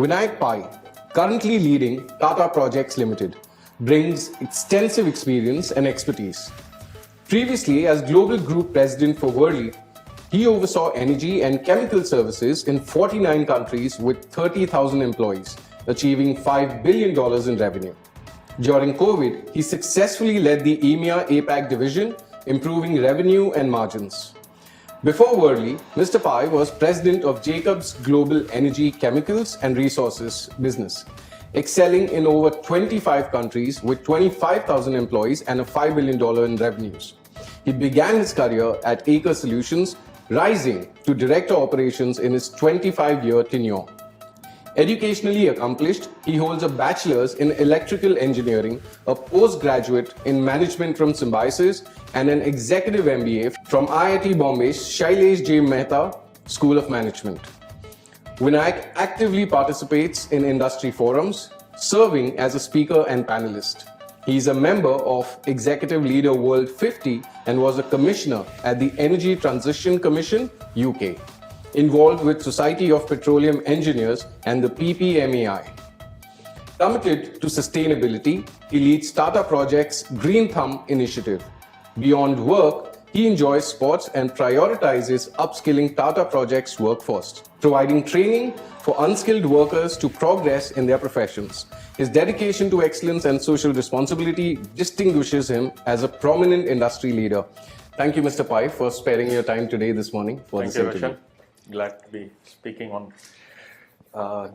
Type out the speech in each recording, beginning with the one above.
Vinayak Pai, currently leading Tata Projects Limited, brings extensive experience and expertise. Previously, as Global Group President for Worley, he oversaw energy and chemical services in 49 countries with 30,000 employees, achieving $5 billion in revenue. During COVID, he successfully led the EMEA APAC division, improving revenue and margins. Before Worley, Mr. Pai was president of Jacobs Global Energy Chemicals and Resources business, excelling in over 25 countries with 25,000 employees and a $5 billion in revenues. He began his career at Acre Solutions, rising to director operations in his 25-year tenure. Educationally accomplished, he holds a bachelor's in electrical engineering, a postgraduate in management from Symbiosis, and an executive MBA from IIT Bombay's Shailesh J. Mehta School of Management. Vinayak actively participates in industry forums, serving as a speaker and panelist. He is a member of Executive Leader World 50 and was a commissioner at the Energy Transition Commission, UK. Involved with Society of Petroleum Engineers and the PPMEI. Committed to sustainability, he leads Tata Projects' Green Thumb initiative. Beyond work, he enjoys sports and prioritizes upskilling Tata Projects' workforce, providing training for unskilled workers to progress in their professions. His dedication to excellence and social responsibility distinguishes him as a prominent industry leader. Thank you, Mr. Pai, for sparing your time today this morning for this interview. Thank you, Roshan. Glad to be speaking on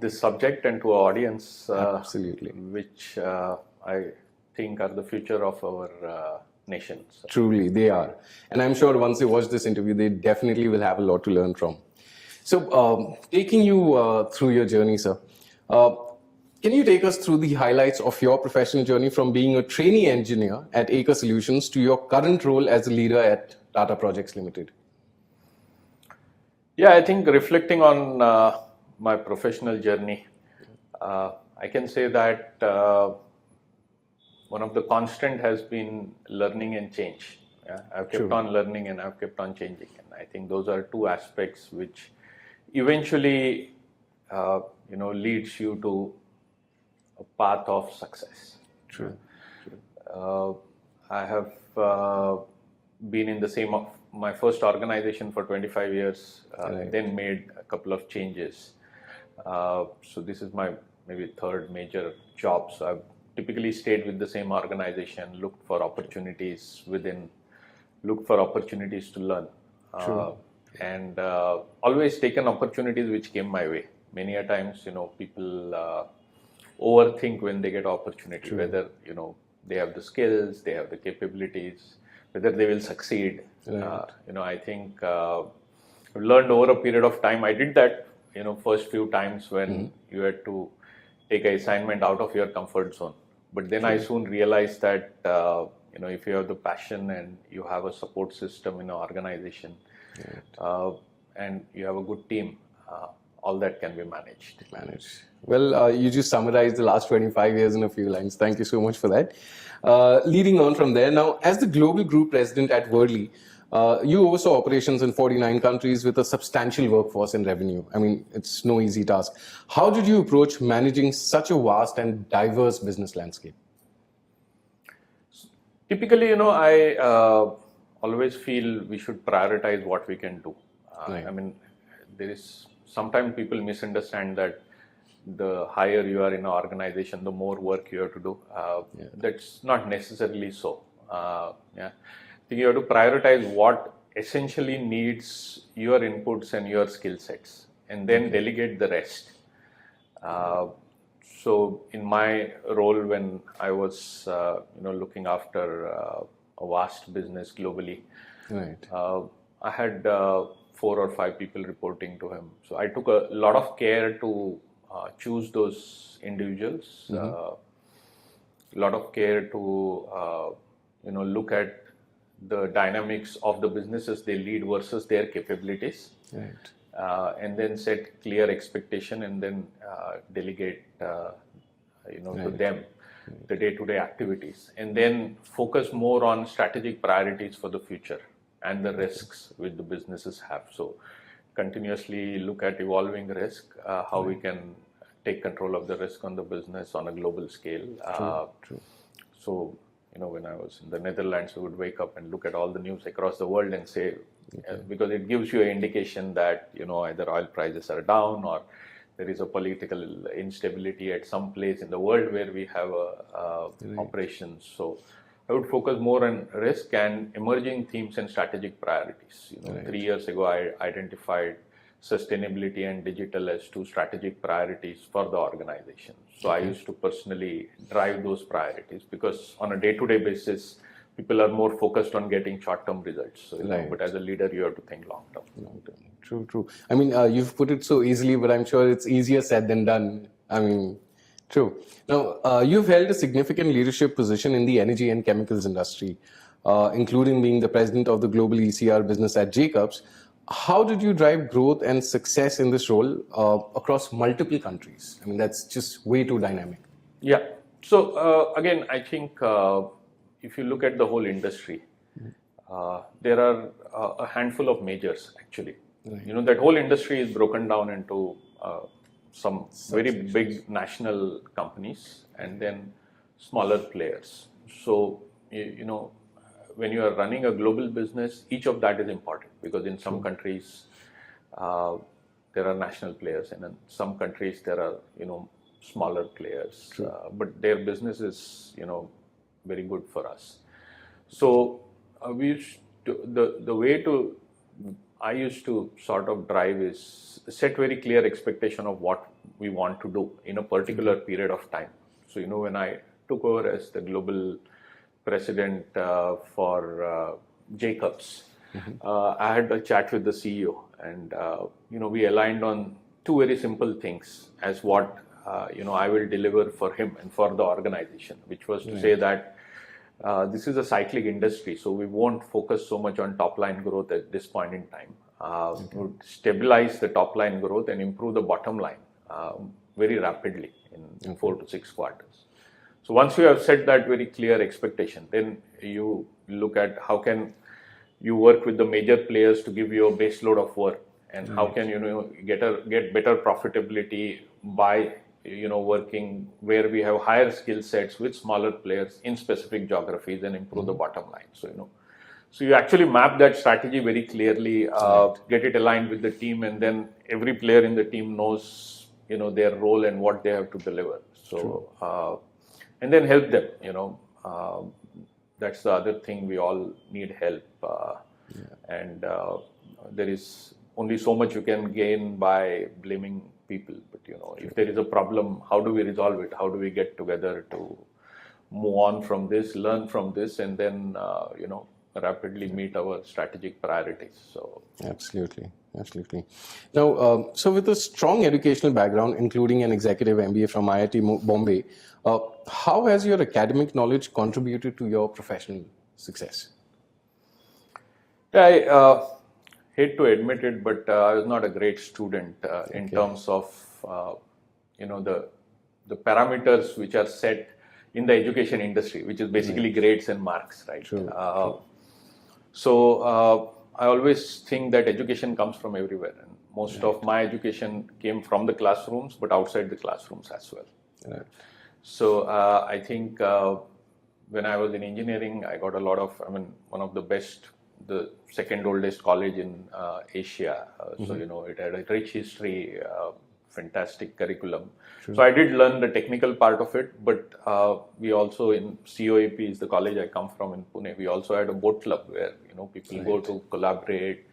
this subject and to our audience, Absolutely. which I think are the future of our nation. So. Truly, they are. And I'm sure once they watch this interview, they definitely will have a lot to learn from. So, taking you through your journey, sir, can you take us through the highlights of your professional journey from being a trainee engineer at Acre Solutions to your current role as a leader at Tata Projects Limited? Yeah, I think reflecting on my professional journey, I can say that one of the constant has been learning and change. Yeah? I've kept on learning and I've kept on changing. And I think those are two aspects which eventually, leads you to a path of success. True. I have been in the same of my first organization for 25 years, then made a couple of changes. So this is my maybe third major job. So I've typically stayed with the same organization, looked for opportunities within, looked for opportunities to learn. And always taken opportunities which came my way. Many a times, people overthink when they get opportunity, whether, they have the skills, they have the capabilities, whether they will succeed. I think I've learned over a period of time. I did that, first few times when you had to take an assignment out of your comfort zone. But then I soon realized that, if you have the passion and you have a support system in an organization, and you have a good team, all that can be managed. Well, you just summarized the last 25 years in a few lines. Thank you so much for that. Leading on from there, now, as the Global Group President at Worley, you oversaw operations in 49 countries with a substantial workforce and revenue. I mean, it's no easy task. How did you approach managing such a vast and diverse business landscape? Typically, I always feel we should prioritize what we can do. I mean, there is sometimes people misunderstand that the higher you are in an organization, the more work you have to do. That's not necessarily so. I think you have to prioritize what essentially needs your inputs and your skill sets, and then delegate the rest. So in my role when I was, looking after a vast business globally, I had 4 or 5 people reporting to him. So I took a lot of care to choose those individuals, a lot of care to, look at the dynamics of the businesses they lead versus their capabilities, and then set clear expectation and then delegate, to them the day-to-day activities, and then focus more on strategic priorities for the future and the risks which the businesses have. So continuously look at evolving risk, how we can take control of the risk on the business on a global scale. True. So, when I was in the Netherlands, I would wake up and look at all the news across the world and say, because it gives you an indication that, either oil prices are down or there is a political instability at some place in the world where we have operations. So I would focus more on risk and emerging themes and strategic priorities. 3 years ago, I identified sustainability and digital as two strategic priorities for the organization. So I used to personally drive those priorities because on a day-to-day basis, people are more focused on getting short-term results. So, but as a leader, you have to think long-term. True. I mean, you've put it so easily, but I'm sure it's easier said than done. I mean, true. Now, you've held a significant leadership position in the energy and chemicals industry, including being the president of the global ECR business at Jacobs. How did you drive growth and success in this role across multiple countries? I mean, that's just way too dynamic. Yeah. So, again, I think if you look at the whole industry, there are a handful of majors, actually. Right. That whole industry is broken down into some very big national companies and then smaller players. So, when you are running a global business, each of that is important because in some countries there are national players and in some countries there are smaller players, but their business is very good for us. So the way I used to sort of drive is set very clear expectation of what we want to do in a particular period of time. So when I took over as the global president for Jacobs, I had a chat with the CEO and we aligned on two very simple things as what I will deliver for him and for the organization, which was to say that this is a cyclic industry, so we won't focus so much on top line growth at this point in time. We would stabilize the top line growth and improve the bottom line very rapidly in 4 to 6 quarters. So once you have set that very clear expectation, then you look at how can you work with the major players to give you a base load of work, and how can get better profitability by working where we have higher skill sets with smaller players in specific geographies and improve the bottom line. So you actually map that strategy very clearly, get it aligned with the team, and then every player in the team knows their role and what they have to deliver. So and then help them. That's the other thing, we all need help, and there is only so much you can gain by blaming people, but if there is a problem, how do we resolve it? How do we get together to move on from this, learn from this, and then rapidly meet our strategic priorities? So absolutely. Now, so with a strong educational background, including an executive MBA from IIT Bombay, how has your academic knowledge contributed to your professional success? I hate to admit it, but I was not a great student in terms of the parameters which are set in the education industry, which is basically grades and marks, right? True. So I always think that education comes from everywhere, and most of my education came from the classrooms, but outside the classrooms as well. Right. So I think when I was in engineering, I got a lot of, one of the best, the second oldest college in Asia. So, it had a rich history, fantastic curriculum. True. So I did learn the technical part of it, but we also in COAP is the college I come from in Pune. We also had a boat club where, people go to collaborate,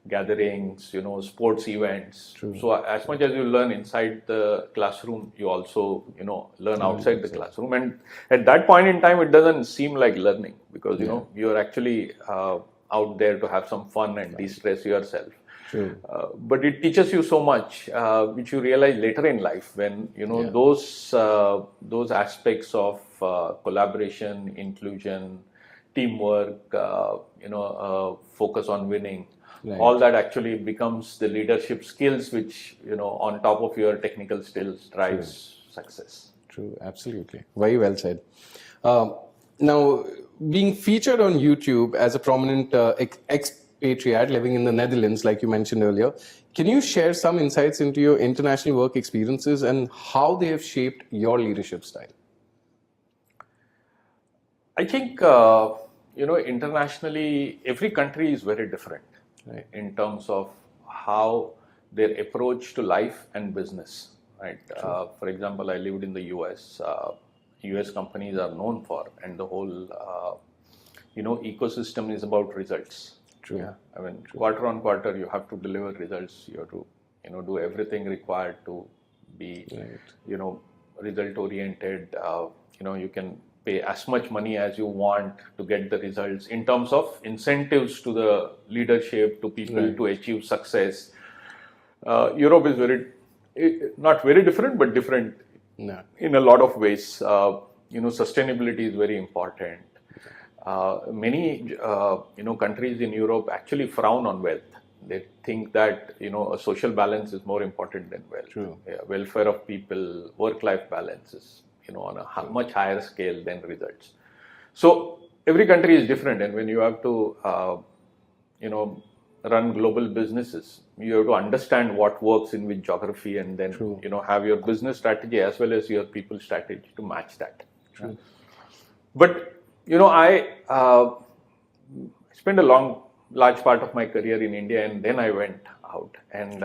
gatherings, sports events. True. So as much as you learn inside the classroom, you also, learn outside the classroom. And at that point in time, it doesn't seem like learning because, you're actually out there to have some fun and de-stress yourself. True. But it teaches you so much, which you realize later in life when, those aspects of collaboration, inclusion, teamwork, focus on winning, all that actually becomes the leadership skills, which, on top of your technical skills drives success. True, absolutely. Very well said. Now, being featured on YouTube as a prominent expatriate living in the Netherlands, like you mentioned earlier, Can you share some insights into your international work experiences and how they have shaped your leadership style? I think, internationally, every country is very different, right, in terms of how their approach to life and business, right? For example, I lived in the US. US companies are known for, and the whole, ecosystem is about results. True. Yeah. I mean, quarter on quarter, you have to deliver results. You have to, do everything required to be, result oriented. You can pay as much money as you want to get the results in terms of incentives to the leadership, to people to achieve success. Europe is not very different, but different in a lot of ways. Sustainability is very important. Many countries in Europe actually frown on wealth. They think that a social balance is more important than wealth. True. Yeah, welfare of people, work-life balance is on a much higher scale than results. So every country is different, and when you have to run global businesses, you have to understand what works in which geography, and then have your business strategy as well as your people strategy to match that. True. But I spent a large part of my career in India, and then I went out. And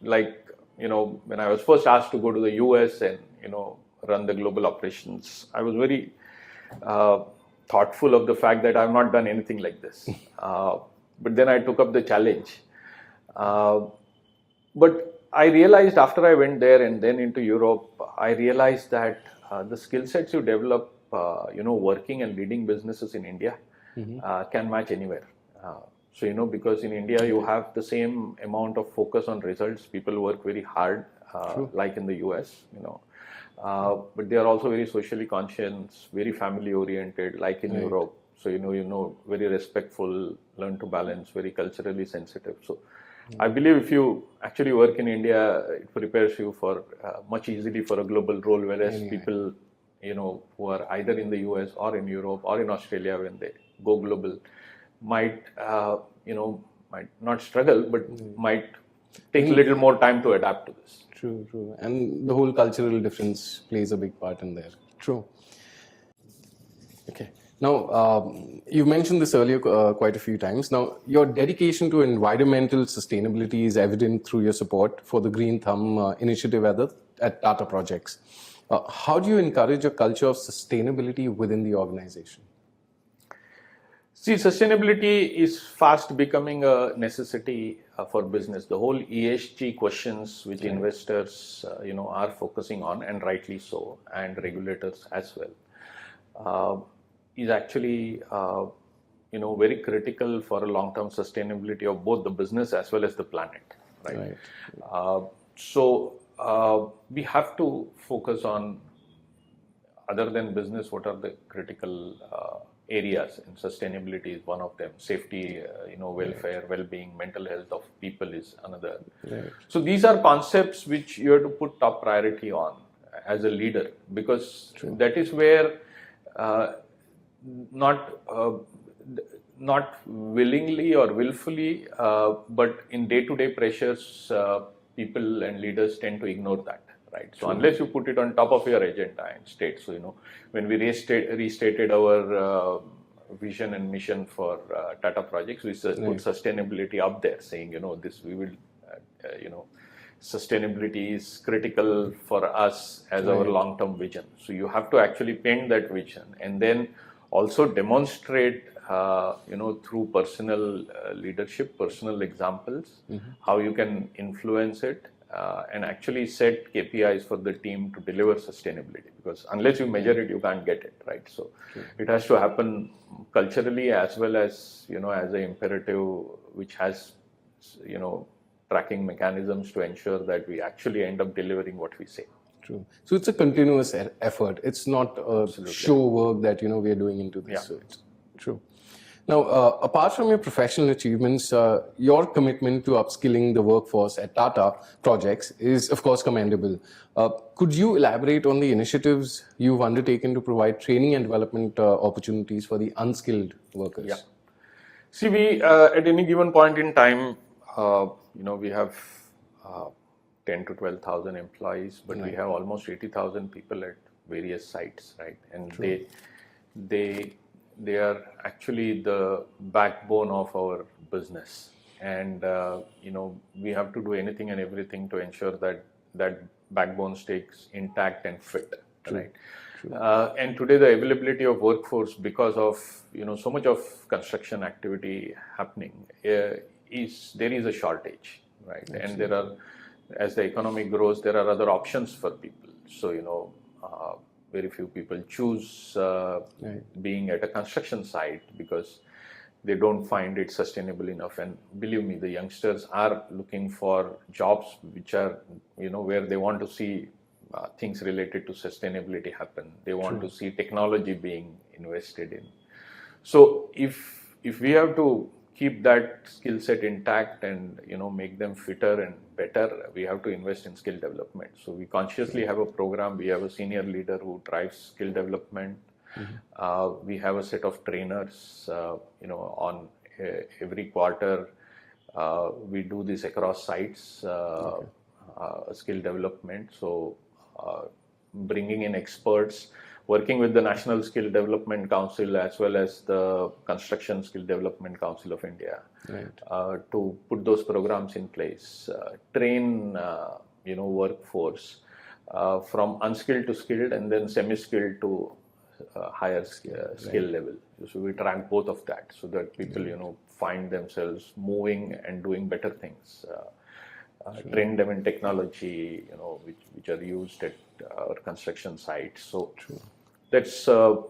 when I was first asked to go to the US and run the global operations, I was very thoughtful of the fact that I've not done anything like this. But then I took up the challenge. But I realized after I went there and then into Europe, I realized that the skill sets you develop, working and leading businesses in India can match anywhere. Because in India you have the same amount of focus on results. People work very hard, like in the US, but they are also very socially conscious, very family oriented, like in Europe. So, very respectful, learn to balance, very culturally sensitive. So I believe if you actually work in India, it prepares you for much easily for a global role, whereas people, who are either in the US or in Europe or in Australia, when they go global, might not struggle, but might take a little more time to adapt to this. True. And the whole cultural difference plays a big part in there. True. Okay. Now, you mentioned this earlier quite a few times. Now, your dedication to environmental sustainability is evident through your support for the Green Thumb initiative at Tata Projects. How do you encourage a culture of sustainability within the organization? See, sustainability is fast becoming a necessity for business. The whole ESG questions which investors, are focusing on, and rightly so, and regulators as well, is actually, very critical for a long-term sustainability of both the business as well as the planet, right? We have to focus on, other than business, what are the critical areas, and sustainability is one of them. Safety, welfare, well-being, mental health of people is another. So these are concepts which you have to put top priority on as a leader, because that is where not willingly or willfully, but in day-to-day pressures, people and leaders tend to ignore that. Right. So unless you put it on top of your agenda and state, so when we restated our vision and mission for Tata Projects, we put sustainability up there, saying sustainability is critical for us as our long-term vision. So you have to actually paint that vision, and then also demonstrate, through personal leadership, personal examples, how you can influence it. And actually set KPIs for the team to deliver sustainability, because unless you measure it, you can't get it, right? So it has to happen culturally as well as, as an imperative, which has, tracking mechanisms to ensure that we actually end up delivering what we say. True. So it's a continuous effort. It's not a show work that, we are doing into this. So it's true. Now, apart from your professional achievements, your commitment to upskilling the workforce at Tata Projects is, of course, commendable. Could you elaborate on the initiatives you've undertaken to provide training and development opportunities for the unskilled workers? Yeah. See, we, at any given point in time, We have 10 to 12,000 employees, but we have almost 80,000 people at various sites, right? And they are actually the backbone of our business. And we have to do anything and everything to ensure that that backbone stays intact and fit, right? And today the availability of workforce, because of so much of construction activity happening, there is a shortage, right? And there are, as the economy grows, there are other options for people. So very few people choose being at a construction site because they don't find it sustainable enough. And believe me, the youngsters are looking for jobs which are where they want to see things related to sustainability happen. They want to see technology being invested in. So if we have to keep that skill set intact and make them fitter and better, we have to invest in skill development. So we consciously have a program. We have a senior leader who drives skill development. We have a set of trainers. On every quarter, we do this across sites, skill development. So bringing in experts, working with the National Skill Development Council as well as the Construction Skill Development Council of India, to put those programs in place, train workforce from unskilled to skilled and then semi-skilled to higher skill level. So we track both of that so that people find themselves moving and doing better things. Train them in technology, which are used at our construction sites. So that's a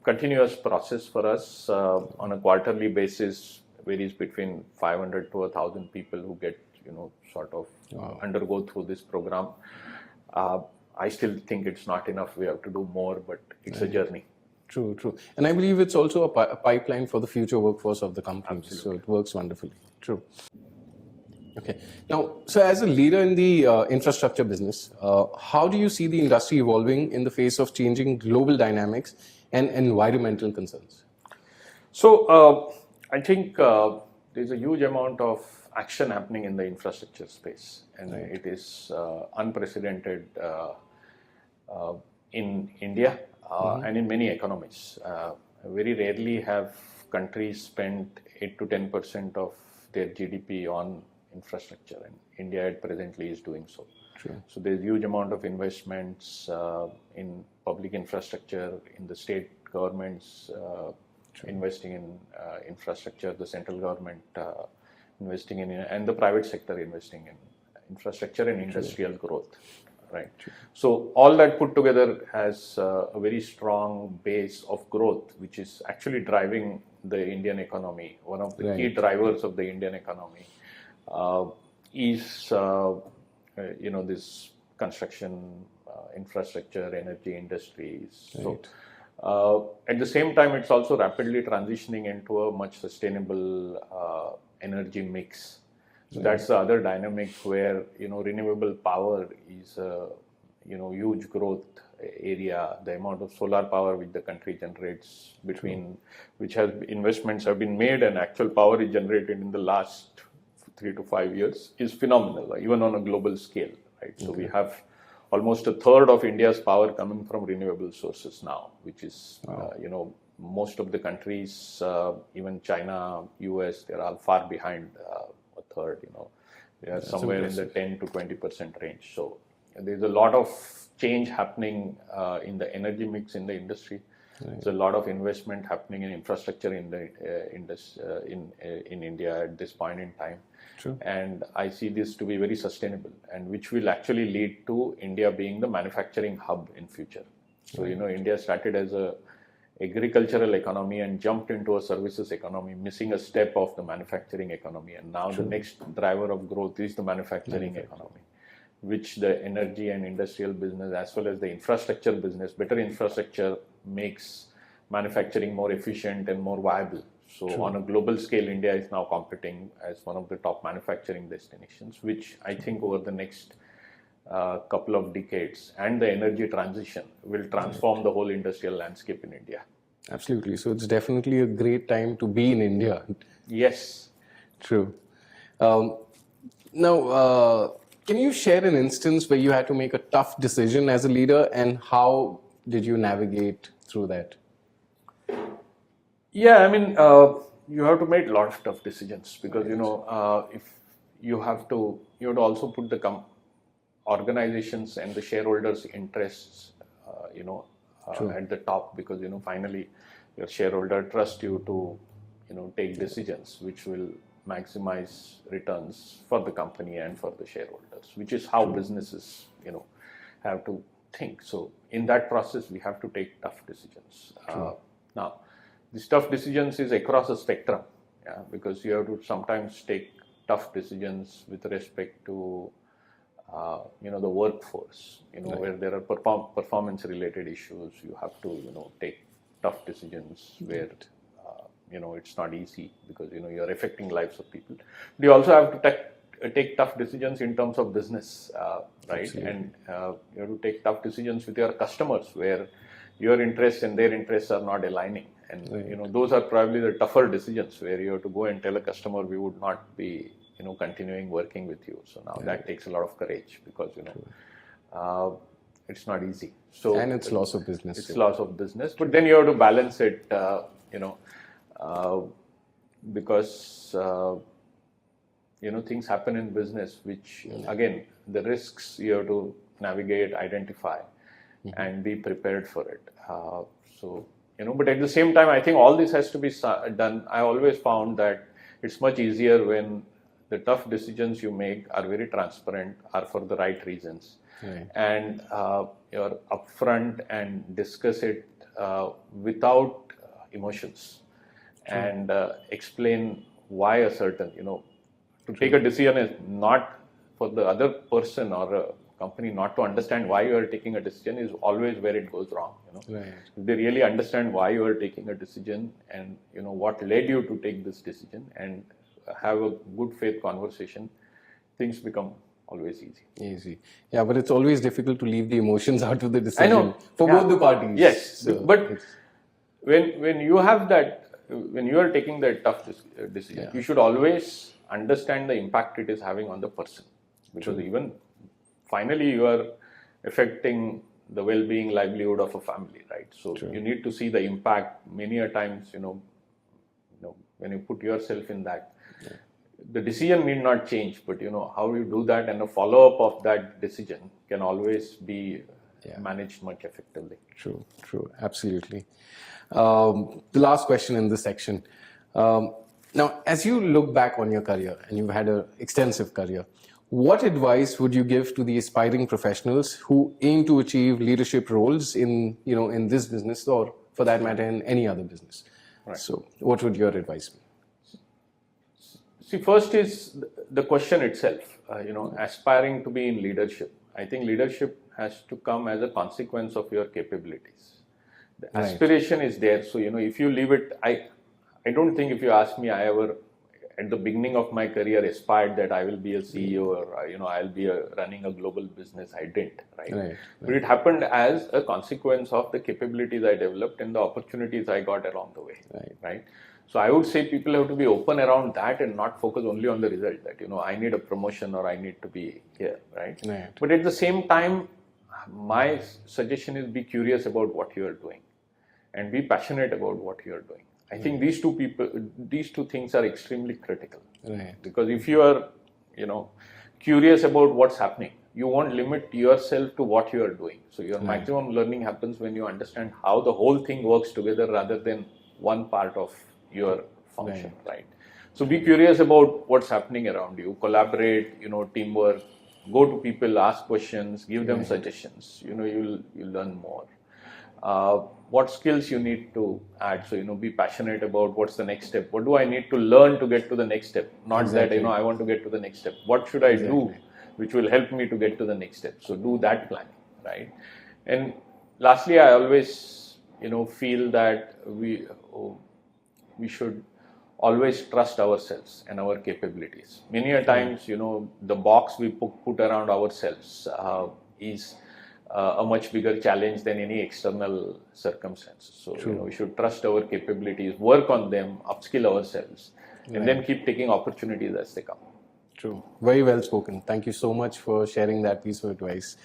continuous process for us. On a quarterly basis, varies between 500 to 1,000 people who get, sort of undergo through this program. I still think it's not enough. We have to do more, but it's a journey. True. And I believe it's also a pipeline for the future workforce of the company. Absolutely. So it works wonderfully. True. Okay. Now, so as a leader in the infrastructure business, how do you see the industry evolving in the face of changing global dynamics and environmental concerns? So I think there's a huge amount of action happening in the infrastructure space, and it is unprecedented in India and in many economies. Very rarely have countries spent 8 to 10% of their GDP on infrastructure, and India presently is doing so. So there's huge amount of investments in public infrastructure, in the state governments investing in infrastructure, the central government investing in, and the private sector investing in infrastructure and industrial growth. Right. So all that put together has a very strong base of growth, which is actually driving the Indian economy. One of the key drivers of the Indian economy is this construction, infrastructure, energy industries. So at the same time, it's also rapidly transitioning into a much sustainable energy mix. So that's the other dynamic where renewable power is a huge growth area. The amount of solar power which the country generates, which has investments have been made and actual power is generated in the last 3 to 5 years, is phenomenal, even on a global scale. Right. So we have almost a third of India's power coming from renewable sources now, which is most of the countries, even China, US, they're all far behind. Third, they are somewhere in the 10 to 20% range. So there's a lot of change happening in the energy mix in the industry. There's a lot of investment happening in infrastructure in India at this point in time. And I see this to be very sustainable, and which will actually lead to India being the manufacturing hub in future. So India started as a agricultural economy and jumped into a services economy, missing a step of the manufacturing economy. And now the next driver of growth is the manufacturing economy, which the energy and industrial business as well as the infrastructure business, better infrastructure makes manufacturing more efficient and more viable. So on a global scale, India is now competing as one of the top manufacturing destinations, which I think over the next couple of decades and the energy transition will transform the whole industrial landscape in India. Absolutely. So it's definitely a great time to be in India. Yes. True. Now, can you share an instance where you had to make a tough decision as a leader, and how did you navigate through that? Yeah, I mean, you have to make a lot of tough decisions because if you have to also put the organizations and the shareholders' interests, at the top, because finally your shareholder trusts you to take decisions which will maximize returns for the company and for the shareholders, which is how businesses have to think. So in that process, we have to take tough decisions. Now, these tough decisions is across a spectrum, because you have to sometimes take tough decisions with respect to the workforce, where there are performance related issues. You have to take tough decisions where it's not easy because you're affecting lives of people. But you also have to take tough decisions in terms of business, right? Absolutely. And you have to take tough decisions with your customers where your interests and their interests are not aligning. And those are probably the tougher decisions where you have to go and tell a customer we would not be continuing working with you. So now that takes a lot of courage because it's not easy. So and it's loss of business. It's loss of business, but then you have to balance it. Because things happen in business, which again the risks you have to navigate, identify, and be prepared for it. But at the same time, I think all this has to be done. I always found that it's much easier when the tough decisions you make are very transparent, are for the right reasons, and you're upfront and discuss it without emotions. And explain why a certain, to take a decision is not for the other person or a company not to understand why you are taking a decision is always where it goes wrong. If they really understand why you are taking a decision and what led you to take this decision and have a good faith conversation, things become always easy. Yeah, but it's always difficult to leave the emotions out of the decision for both the parties. Yes, so but when you have that. When you are taking that tough decision, you should always understand the impact it is having on the person, because even finally you are affecting the well-being, livelihood of a family, right? So you need to see the impact. Many a times, when you put yourself in that, the decision need not change, but how you do that and a follow-up of that decision can always be managed much effectively. True, absolutely. The last question in this section. Now, as you look back on your career, and you've had an extensive career, what advice would you give to the aspiring professionals who aim to achieve leadership roles in this business, or for that matter in any other business? Right. So what would your advice be? See, first is the question itself, aspiring to be in leadership. I think leadership has to come as a consequence of your capabilities. The aspiration is there. So, if you leave it, I don't think if you ask me, I ever, at the beginning of my career, aspired that I will be a CEO or, I'll be running a global business. I didn't, right? But it happened as a consequence of the capabilities I developed and the opportunities I got along the way, right? So I would say people have to be open around that and not focus only on the result that, I need a promotion or I need to be here, right? But at the same time, my suggestion is be curious about what you are doing and be passionate about what you are doing. I think these two things are extremely critical. Because if you are, curious about what's happening, you won't limit yourself to what you are doing. So your maximum learning happens when you understand how the whole thing works together rather than one part of your function, right? So be curious about what's happening around you, collaborate, teamwork, go to people, ask questions, give them suggestions, you'll learn more. What skills you need to add. So, be passionate about what's the next step. What do I need to learn to get to the next step? Not that, I want to get to the next step. What should I do which will help me to get to the next step? So, do that planning, right? And lastly, I always, feel that we should always trust ourselves and our capabilities. Many a times, the box we put around ourselves is a much bigger challenge than any external circumstances. So, we should trust our capabilities, work on them, upskill ourselves, and then keep taking opportunities as they come. True. Very well spoken. Thank you so much for sharing that piece of advice.